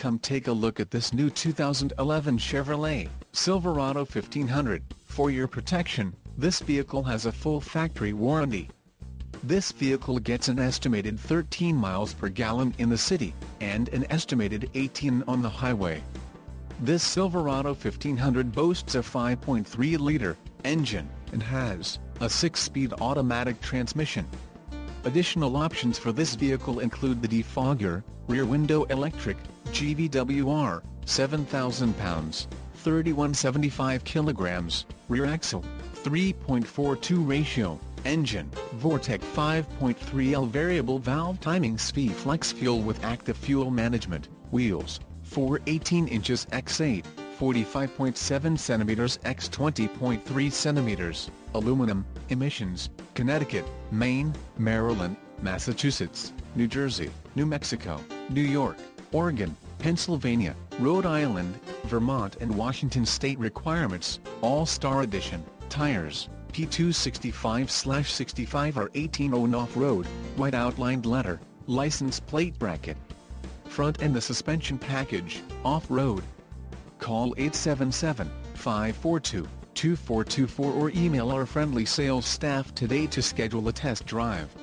Come take a look at this new 2011 Chevrolet Silverado 1500. For your protection, this vehicle has a full factory warranty. This vehicle gets an estimated 13 miles per gallon in the city, and an estimated 18 on the highway. This Silverado 1500 boasts a 5.3-liter engine, and has a 6-speed automatic transmission. Additional options for this vehicle include the defogger, rear window electric, GVWR, 7,000 pounds, 3175 kilograms, rear axle, 3.42 ratio, engine, Vortec 5.3L variable valve timing SPI flex fuel with active fuel management, wheels, 4 18 inches x 8, 45.7 centimeters x 20.3 centimeters, aluminum, emissions, Connecticut, Maine, Maryland, Massachusetts, New Jersey, New Mexico, New York, Oregon, Pennsylvania, Rhode Island, Vermont and Washington state requirements. All-Star Edition, tires, P265/65 or 18 on off-road, white outlined letter, license plate bracket. Front and the suspension package, off-road. Call 877-542-2424 or email our friendly sales staff today to schedule a test drive.